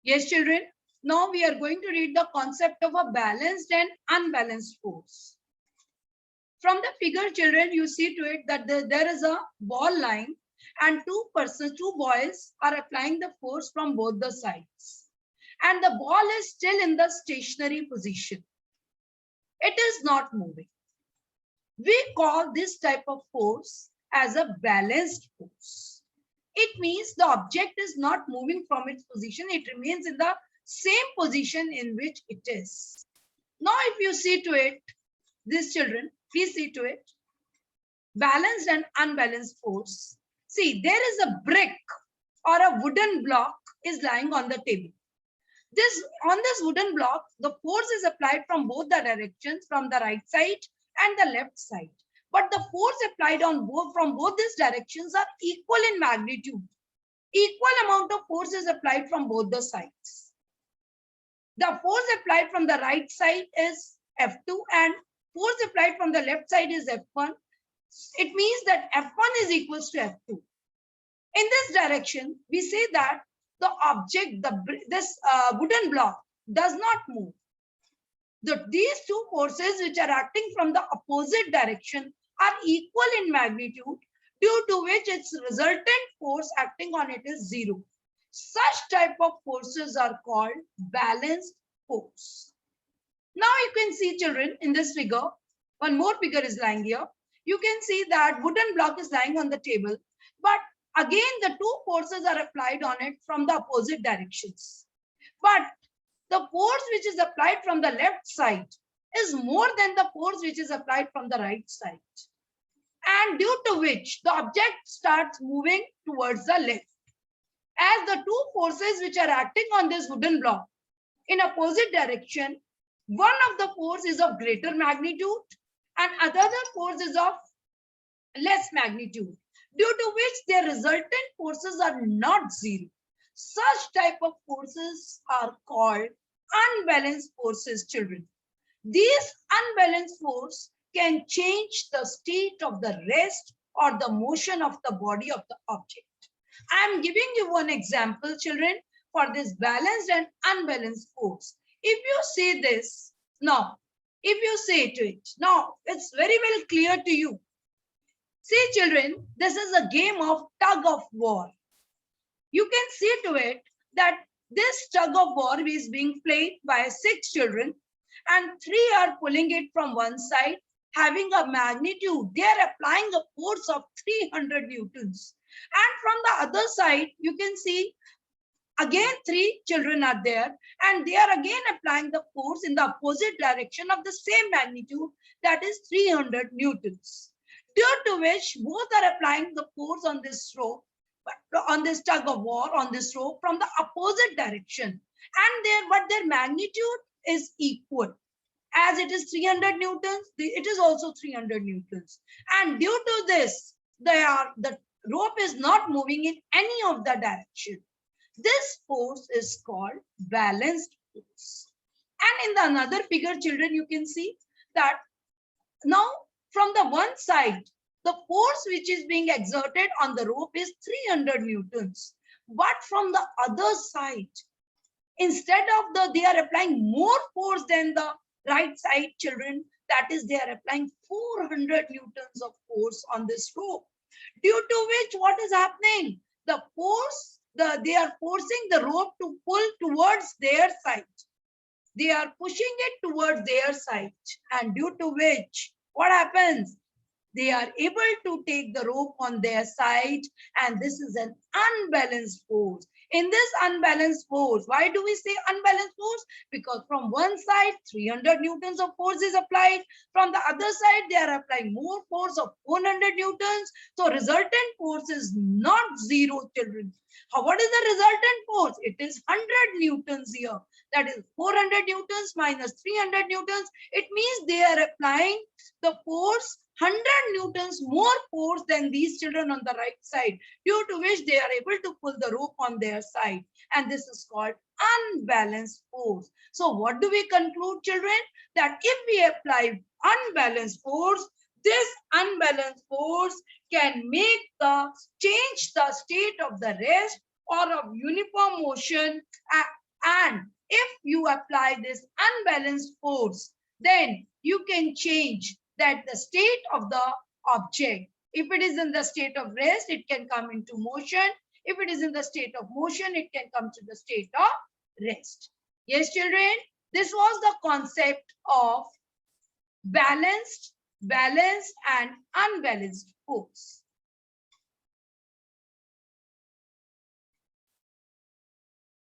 Yes, children. Now we are going to read the concept of a balanced and unbalanced force. From the figure, children, you see to it that there is a ball lying and two boys are applying the force from both the sides. And the ball is still in the stationary position. It is not moving. We call this type of force as a balanced force. It means the object is not moving from its position. It remains in the same position in which it is. Now, if you see to it, these children, please see to it, balanced and unbalanced force. See, there is a brick or a wooden block is lying on the table. On this wooden block, the force is applied from both the directions, from the right side and the left side. But the force applied from both these directions are equal in magnitude. Equal amount of force is applied from both the sides. The force applied from the right side is F2 and force applied from the left side is F1. It means that F1 is equals to F2. In this direction, we say that the object, this wooden block does not move. These two forces which are acting from the opposite direction are equal in magnitude, due to which its resultant force acting on it is zero. Such type of forces are called balanced force. Now you can see, children, in this figure, one more figure is lying here. You can see that wooden block is lying on the table, but again the two forces are applied on it from the opposite directions. But the force which is applied from the left side is more than the force which is applied from the right side. And due to which the object starts moving towards the left. As the two forces which are acting on this wooden block in opposite direction, one of the force is of greater magnitude and another force is of less magnitude, due to which their resultant forces are not zero. Such type of forces are called unbalanced forces, children. These unbalanced force can change the state of the rest or the motion of the body of the object. I am giving you one example, children, for this balanced and unbalanced force. If you see this, now, if you say to it, now it's very well clear to you. See, children, this is a game of tug of war. You can see to it that this tug of war is being played by 6 children and 3 are pulling it from one side, having a magnitude. They are applying a force of 300 newtons. And from the other side, you can see again 3 children are there and they are again applying the force in the opposite direction of the same magnitude, that is 300 newtons. Due to which both are applying the force on this rope, on this tug of war, on this rope from the opposite direction, and their magnitude is equal. As it is 300 newtons, it is also 300 newtons, and due to this the rope is not moving in any of the direction. This force is called balanced force. And in the another figure, children, you can see that now from the one side, the force which is being exerted on the rope is 300 newtons. But from the other side, instead of they are applying more force than the right side, children, that is, they are applying 400 newtons of force on this rope. Due to which, what is happening? The force, they are forcing the rope to pull towards their side. They are pushing it towards their side, and due to which, what happens? They are able to take the rope on their side, and this is an unbalanced force. In this unbalanced force, why do we say unbalanced force? Because from one side, 300 newtons of force is applied. From the other side, they are applying more force of 400 newtons. So resultant force is not zero, children. What is the resultant force? It is 100 newtons here. That is 400 newtons minus 300 newtons. It means they are applying the force 100 newtons more force than these children on the right side, due to which they are able to pull the rope on their side. And this is called unbalanced force. So what do we conclude, children? That if we apply unbalanced force, this unbalanced force can change the state of the rest or of uniform motion And if you apply this unbalanced force, then you can change that the state of the object. If it is in the state of rest, it can come into motion. If it is in the state of motion, it can come to the state of rest. Yes, children, this was the concept of balanced, and unbalanced force.